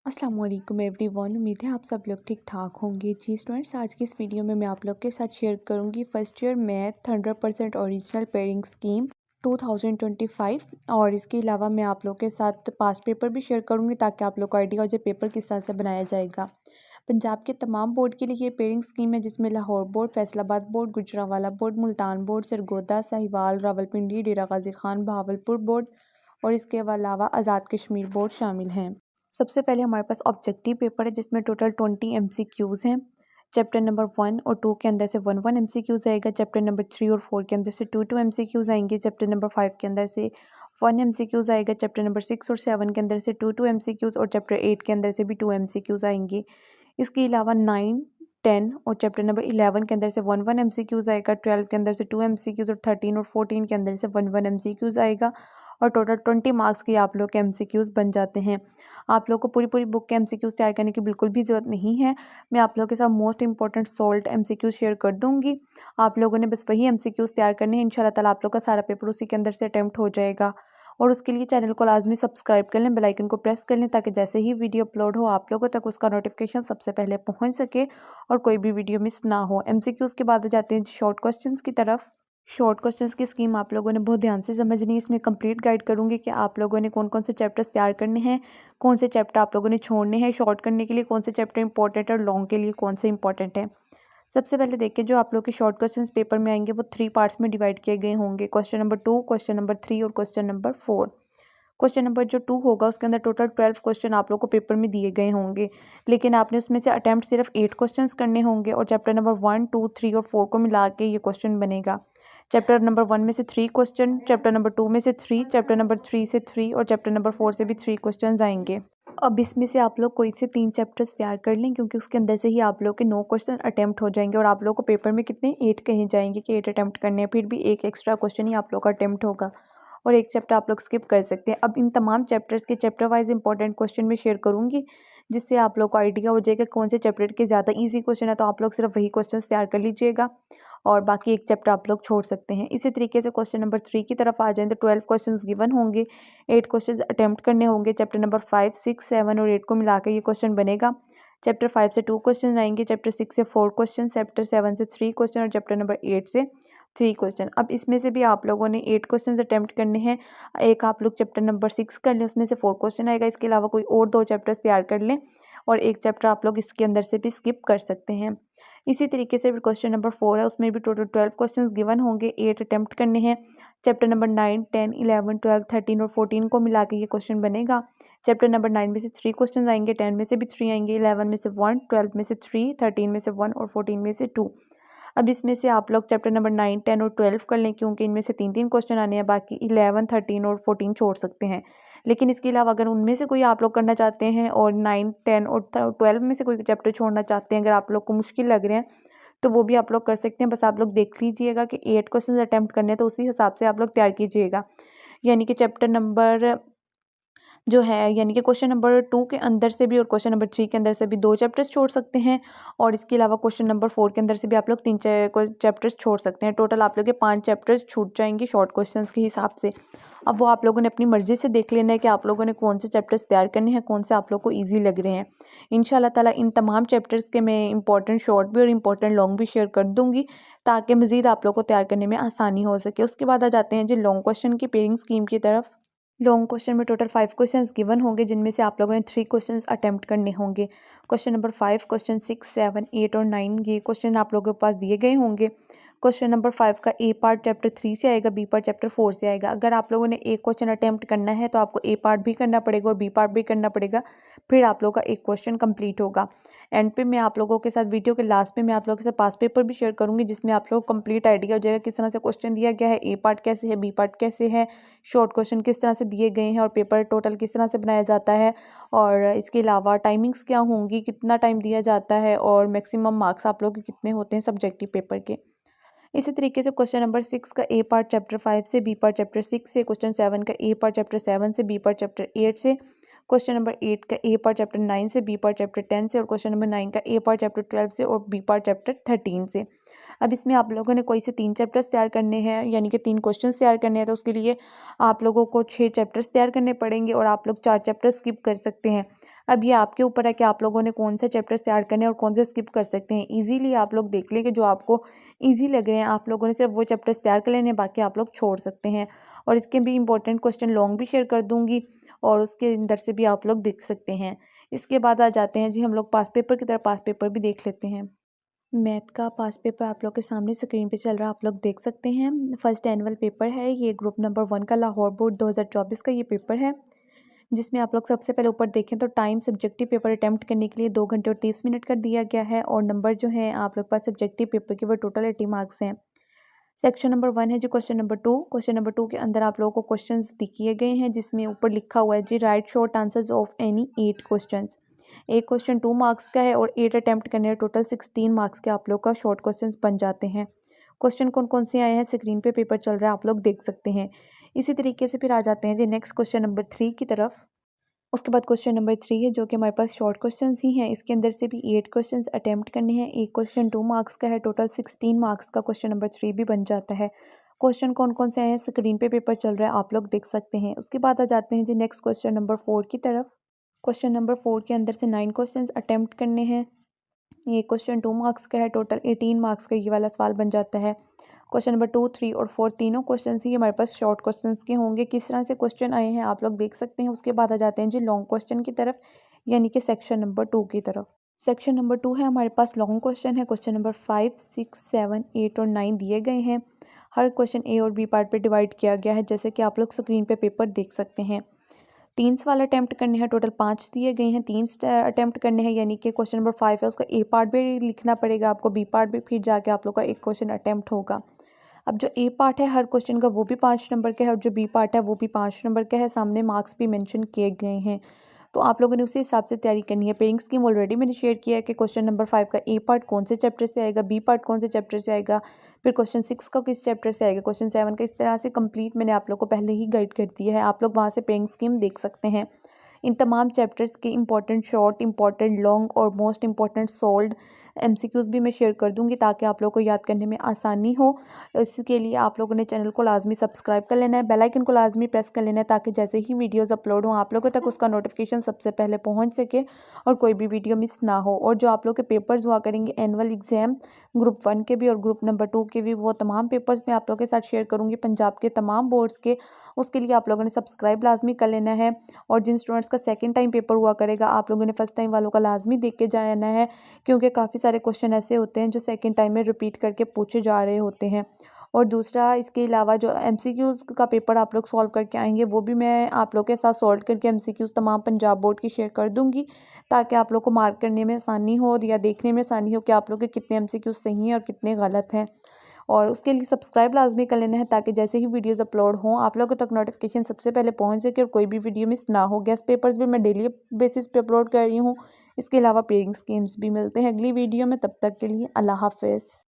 अस्सलाम वालेकुम एवरीवन। उम्मीद है आप सब लोग ठीक ठाक होंगे। जी स्टूडेंट्स, आज की इस वीडियो में मैं आप लोग के साथ शेयर करूंगी first year math 100% original pairing scheme 2025 और इसके अलावा मैं आप लोग के साथ पास्ट पेपर भी शेयर करूंगी ताकि आप लोग को आइडिया हो जाए पेपर किस तरह से बनाया जाएगा। पंजाब के तमाम बोर्ड के लिए ये पेयरिंग स्कीम है जिसमें Lahore board, Faisalabad board, Gujranwala board, Multan board, Sargodha, Sahiwal, Rawalpindi, Dera Ghazi Khan, Bahawalpur board और इसके अलावा आज़ाद कश्मीर बोर्ड शामिल हैं। सबसे पहले हमारे पास ऑब्जेक्टिव पेपर है जिसमें टोटल 20 MCQs हैं। चैप्टर नंबर 1 और 2 के अंदर से 1 MCQs आएगा। चैप्टर नंबर 3 और 4 के अंदर से 2 MCQs आएंगे। चैप्टर नंबर 5 के अंदर से 1 MCQs आएगा। चैप्टर नंबर 6 और 7 के अंदर से 2 MCQs और चैप्टर 8 के अंदर से भी 2 MCQs आएंगे। इसके अलावा 9, 10 और चैप्टर नंबर 11 के अंदर से 1 MCQs आएगा। 12 के अंदर से 2 MCQs और 13 और 14 के अंदर से 1 MCQs आएगा और टोटल 20 मार्क्स के आप लोग के MCQs बन जाते हैं। आप लोग को पूरी बुक के MCQs तैयार करने की बिल्कुल भी ज़रूरत नहीं है। मैं आप लोगों के साथ most important salt MCQs share कर दूंगी। आप लोगों ने बस वही MCQs तैयार करने हैं। इंशाल्लाह ताला आप लोग का सारा पेपर उसी के अंदर से अटैम्प्ट हो जाएगा। और उसके लिए चैनल को लाजमी सब्सक्राइब कर लें, बेल आइकन को प्रेस कर लें ताकि जैसे ही वीडियो अपलोड हो आप लोगों तक उसका नोटिफिकेशन सबसे पहले पहुंच सके और कोई भी वीडियो मिस ना हो। MCQs के बाद जाते हैं शॉर्ट क्वेश्चंस की तरफ। शॉर्ट क्वेश्चंस की स्कीम आप लोगों ने बहुत ध्यान से समझनी है। इसमें कंप्लीट गाइड करूंगी कि आप लोगों ने कौन कौन से चैप्टर्स तैयार करने हैं, कौन से चैप्टर आप लोगों ने छोड़ने हैं, शॉर्ट करने के लिए कौन से चैप्टर इंपॉर्टेंट है और लॉन्ग के लिए कौन से इंपॉर्टेंट है। सबसे पहले देखिए, जो आप लोग के शॉर्ट क्वेश्चंस पेपर में आएंगे वो 3 पार्ट्स में डिवाइड किए गए होंगे। क्वेश्चन नंबर 2, क्वेश्चन नंबर 3 और क्वेश्चन नंबर 4। क्वेश्चन नंबर जो 2 होगा उसके अंदर टोटल 12 क्वेश्चन आप लोग को पेपर में दिए गए होंगे, लेकिन आपने उसमें से अटैम्प्ट सिर्फ 8 क्वेश्चंस करने होंगे और चैप्टर नंबर 1, 2, 3 और 4 को मिला के ये क्वेश्चन बनेगा। चैप्टर नंबर 1 में से 3 क्वेश्चन, चैप्टर नंबर 2 में से 3, चैप्टर नंबर 3 से 3 और चैप्टर नंबर 4 से भी 3 क्वेश्चन आएंगे। अब इसमें से आप लोग कोई से 3 चैप्टर्स तैयार कर लें क्योंकि उसके अंदर से ही आप लोग के 9 क्वेश्चन अटैम्प्ट हो जाएंगे और आप लोग को पेपर में कितने 8 कहे जाएंगे कि 8 अटैम्प्ट करने हैं, फिर भी एक एक्स्ट्रा क्वेश्चन ही आप लोग का अटैम्प्ट होगा और एक चैप्टर आप लोग स्किप कर सकते हैं। अब इन तमाम चैप्टर्स के चैप्टर वाइज इंपॉर्टेंट क्वेश्चन में शेयर करूंगी जिससे आप लोग को आइडिया हो जाएगा कौन से चैप्टर के ज़्यादा ईजी क्वेश्चन है, तो आप लोग सिर्फ वही क्वेश्चन तैयार कर लीजिएगा और बाकी एक चैप्टर आप लोग छोड़ सकते हैं। इसी तरीके से क्वेश्चन नंबर 3 की तरफ आ जाएं तो 12 क्वेश्चंस गिवन होंगे, 8 क्वेश्चंस अटेम्प्ट करने होंगे। चैप्टर नंबर 5, 6, 7 और 8 को मिलाकर ये क्वेश्चन बनेगा। चैप्टर 5 से 2 क्वेश्चन आएंगे, चैप्टर 6 से 4 क्वेश्चन, चैप्टर 7 से 3 क्वेश्चन और चैप्टर नंबर 8 से 3 क्वेश्चन। अब इसमें से भी आप लोगों ने 8 क्वेश्चन अटेम्प्ट करने हैं। एक आप लोग चैप्टर नंबर 6 कर लें, उसमें से 4 क्वेश्चन आएगा। इसके अलावा कोई और 2 चैप्टर्स तैयार कर लें और एक चैप्टर आप लोग इसके अंदर से भी स्किप कर सकते हैं। इसी तरीके से क्वेश्चन नंबर 4 है, उसमें भी टोटल 12 क्वेश्चंस गिवन होंगे, 8 अटेम्प्ट करने हैं। चैप्टर नंबर 9, 10, 11, 12, 13 और 14 को मिला के ये क्वेश्चन बनेगा। चैप्टर नंबर 9 में से 3 क्वेश्चन आएंगे, 10 में से भी 3 आएंगे, 11 में से 1, 12 में से 3, 13 में से 1 और 14 में से 2। अब इसमें से आप लोग चैप्टर नंबर 9, 10 और 12 कर लें क्योंकि इनमें से 3 क्वेश्चन आने हैं, बाकी 11, 13 और 14 छोड़ सकते हैं। लेकिन इसके अलावा अगर उनमें से कोई आप लोग करना चाहते हैं और 9, 10 और 12 में से कोई चैप्टर छोड़ना चाहते हैं, अगर आप लोग को मुश्किल लग रहे हैं तो वो भी आप लोग कर सकते हैं। बस आप लोग देख लीजिएगा कि 8 क्वेश्चन अटेम्प्ट करने हैं तो उसी हिसाब से आप लोग तैयार कीजिएगा। यानी कि चैप्टर नंबर जो है, यानी कि क्वेश्चन नंबर 2 के अंदर से भी और क्वेश्चन नंबर 3 के अंदर से भी 2 चैप्टर्स छोड़ सकते हैं और इसके अलावा क्वेश्चन नंबर 4 के अंदर से भी आप लोग 3 चैप्टर्स छोड़ सकते हैं। टोटल आप लोग के 5 चैप्टर्स छूट जाएंगे शॉर्ट क्वेश्चंस के हिसाब से। अब वो आप लोगों ने अपनी मर्जी से देख लेना है कि आप लोगों ने कौन से चैप्टर्स तैयार करने हैं, कौन से आप लोग को ईजी लग रहे हैं। इंशाल्लाह ताला इन तमाम चैप्टर्स के मैं इंपॉर्टेंट शॉर्ट भी और इंपॉर्टेंट लॉन्ग भी शेयर कर दूंगी ताकि मज़ीद आप लोग को तैयार करने में आसानी हो सके। उसके बाद आ जाते हैं जो लॉन्ग क्वेश्चन की पेयरिंग स्कीम की तरफ। लॉन्ग क्वेश्चन में टोटल 5 क्वेश्चंस गिवन होंगे जिनमें से आप लोगों ने 3 क्वेश्चंस अटेम्प्ट करने होंगे। क्वेश्चन नंबर 5, क्वेश्चन 6, 7, 8 और 9 ये क्वेश्चन आप लोगों के पास दिए गए होंगे। क्वेश्चन नंबर 5 का ए पार्ट चैप्टर 3 से आएगा, बी पार्ट चैप्टर 4 से आएगा। अगर आप लोगों ने एक क्वेश्चन अटेम्प्ट करना है तो आपको ए पार्ट भी करना पड़ेगा और बी पार्ट भी करना पड़ेगा, फिर आप लोगों का एक क्वेश्चन कंप्लीट होगा। एंड पे मैं आप लोगों के साथ वीडियो के लास्ट पे मैं आप लोगों के साथ पास पेपर भी शेयर करूंगी जिसमें आप लोगों को कंप्लीट आइडिया हो जाएगा किस तरह से क्वेश्चन दिया गया है, ए पार्ट कैसे है, बी पार्ट कैसे है, शॉर्ट क्वेश्चन किस तरह से दिए गए हैं और पेपर टोटल किस तरह से बनाया जाता है और इसके अलावा टाइमिंग्स क्या होंगी, कितना टाइम दिया जाता है और मैक्सिमम मार्क्स आप लोग के कितने होते हैं सब्जेक्टिव पेपर के। इसी तरीके से क्वेश्चन नंबर 6 का ए पार्ट चैप्टर 5 से, बी पार्ट चैप्टर 6 से, क्वेश्चन 7 का ए पार्ट चैप्टर 7 से, बी पार्ट चैप्टर 8 से, क्वेश्चन नंबर 8 का ए पार्ट चैप्टर 9 से, बी पार्ट चैप्टर 10 से और क्वेश्चन नंबर 9 का ए पार्ट चैप्टर 12 से और बी पार्ट चैप्टर 13 से। अब इसमें आप लोगों ने कोई से 3 चैप्टर्स तैयार करने हैं, यानी कि 3 क्वेश्चंस तैयार करने हैं, तो उसके लिए आप लोगों को 6 चैप्टर्स तैयार करने पड़ेंगे और आप लोग 4 चैप्टर स्किप कर सकते हैं। अब ये आपके ऊपर है कि आप लोगों ने कौन से चैप्टर्स तैयार करने हैं और कौन से स्किप कर सकते हैं। इजीली आप लोग देख लेंगे जो आपको इजी लग रहे हैं, आप लोगों ने सिर्फ वो चैप्टर्स तैयार कर लेने हैं, बाकी आप लोग छोड़ सकते हैं। और इसके भी इंपॉर्टेंट क्वेश्चन लॉन्ग भी शेयर कर दूंगी और उसके अंदर से भी आप लोग देख सकते हैं। इसके बाद आ जाते हैं जी हम लोग पास पेपर की तरफ। पास पेपर भी देख लेते हैं। मैथ का पास पेपर आप लोग के सामने स्क्रीन पे चल रहा है, आप लोग देख सकते हैं। फर्स्ट एनुअल पेपर है ये, ग्रुप नंबर 1 का लाहौर बोर्ड 2024 का ये पेपर है, जिसमें आप लोग सबसे पहले ऊपर देखें तो टाइम सब्जेक्टिव पेपर अटैम्प्ट करने के लिए 2 घंटे और 30 मिनट कर दिया गया है। और नंबर जो है आप लोग पास सब्जेक्टिव पेपर के वो टोटल 80 मार्क्स हैं। सेक्शन नंबर 1 है जी क्वेश्चन नंबर 2। क्वेश्चन नंबर 2 के अंदर आप लोगों को क्वेश्चंस दिए गए हैं, जिसमें ऊपर लिखा हुआ है जी write short answers of any 8 questions. एक क्वेश्चन 2 मार्क्स का है और 8 अटैम्प्ट करने टोटल 16 मार्क्स के आप लोग का शॉर्ट क्वेश्चंस बन जाते हैं। क्वेश्चन कौन कौन से आए हैं स्क्रीन पे पेपर चल रहा है, आप लोग देख सकते हैं। इसी तरीके से फिर आ जाते हैं जी नेक्स्ट क्वेश्चन नंबर 3 की तरफ। उसके बाद क्वेश्चन नंबर 3 है जो कि हमारे पास शॉर्ट क्वेश्चंस ही हैं। इसके अंदर से भी 8 क्वेश्चंस अटैम्प्ट करने हैं। एक क्वेश्चन 2 मार्क्स का है, टोटल 16 मार्क्स का क्वेश्चन नंबर 3 भी बन जाता है। क्वेश्चन कौन कौन से आए हैं स्क्रीन पे पेपर चल रहा है, आप लोग देख सकते हैं। उसके बाद आ जाते हैं जी नेक्स्ट क्वेश्चन नंबर 4 की तरफ। क्वेश्चन नंबर 4 के अंदर से 9 क्वेश्चंस अटैम्प्ट करने हैं। ये क्वेश्चन 2 मार्क्स का है, टोटल 18 मार्क्स का ये वाला सवाल बन जाता है। क्वेश्चन नंबर 2, 3 और 4 तीनों क्वेश्चन ही हमारे पास शॉर्ट क्वेश्चंस के होंगे। किस तरह से क्वेश्चन आए हैं आप लोग देख सकते हैं। उसके बाद आ जाते हैं जी लॉन्ग क्वेश्चन की तरफ, यानी कि सेक्शन नंबर 2 की तरफ। सेक्शन नंबर 2 है हमारे पास लॉन्ग क्वेश्चन है। क्वेश्चन नंबर 5, 6, 7, 8 और 9 दिए गए हैं। हर क्वेश्चन ए और बी पार्ट पे डिवाइड किया गया है, जैसे कि आप लोग स्क्रीन पे पेपर देख सकते हैं। 3 सवाल अटैम्प्ट करने हैं, टोटल 5 दिए गए हैं। 3 अटैम्प्ट करने हैं, यानी कि क्वेश्चन नंबर 5 है उसका ए पार्ट भी लिखना पड़ेगा आपको, बी पार्ट भी फिर जाके आप लोग का एक क्वेश्चन अटैम्प्ट होगा। अब जो ए पार्ट है हर क्वेश्चन का वो भी 5 नंबर का है और जो बी पार्ट है वो भी 5 नंबर का है। सामने मार्क्स भी मेंशन किए गए हैं, तो आप लोगों ने उसी हिसाब से तैयारी करनी है। पेइंग स्कीम ऑलरेडी मैंने शेयर किया है कि क्वेश्चन नंबर 5 का ए पार्ट कौन से चैप्टर से आएगा, बी पार्ट कौन से चैप्टर से आएगा, फिर क्वेश्चन 6 का किस चैप्टर से आएगा, क्वेश्चन 7 का। इस तरह से कंप्लीट मैंने आप लोग को पहले ही गाइड कर दिया है, आप लोग वहाँ से पेइंग स्कीम देख सकते हैं। इन तमाम चैप्टर्स के इंपॉर्टेंट शॉर्ट, इंपॉर्टेंट लॉन्ग और मोस्ट इंपॉर्टेंट सोल्ड एमसीक्यूज़ भी मैं शेयर कर दूंगी, ताकि आप लोग को याद करने में आसानी हो। इसके लिए आप लोगों ने चैनल को लाजमी सब्सक्राइब कर लेना है, बेल आइकन को लाजमी प्रेस कर लेना है, ताकि जैसे ही वीडियोस अपलोड हों आप लोगों तक उसका नोटिफिकेशन सबसे पहले पहुंच सके और कोई भी वीडियो मिस ना हो। और जो आप लोग के पेपर्स हुआ करेंगे एनुअल एग्ज़ाम ग्रुप 1 के भी और ग्रुप नंबर 2 के भी, वो तमाम पेपर्स मैं आप लोगों के साथ शेयर करूँगी पंजाब के तमाम बोर्ड्स के। उसके लिए आप लोगों ने सब्सक्राइब लाजमी कर लेना है। और जिन स्टूडेंट्स का सेकेंड टाइम पेपर हुआ करेगा आप लोगों ने फर्स्ट टाइम वालों का लाजमी देख के जाना है, क्योंकि काफ़ी सारे क्वेश्चन ऐसे होते हैं जो सेकंड टाइम में रिपीट करके पूछे जा रहे होते हैं। और दूसरा इसके अलावा जो एमसीक्यूज़ का पेपर आप लोग सॉल्व करके आएंगे वो भी मैं आप लोग के साथ सॉल्व करके एमसीक्यूज़ तमाम पंजाब बोर्ड की शेयर कर दूंगी, ताकि आप लोग को मार्क करने में आसानी हो या देखने में आसानी हो कि आप लोग के कितने एमसीक्यूज़ सही हैं और कितने गलत हैं। और उसके लिए सब्सक्राइब लाजमी कर लेना है, ताकि जैसे ही वीडियोस अपलोड हों आप लोगों तक नोटिफिकेशन सबसे पहले पहुंच सके और कोई भी वीडियो मिस ना हो। गेस्ट पेपर्स भी मैं डेली बेसिस पे अपलोड कर रही हूँ। इसके अलावा पेइंग स्कीम्स भी मिलते हैं अगली वीडियो में। तब तक के लिए अल्लाह हाफिज़।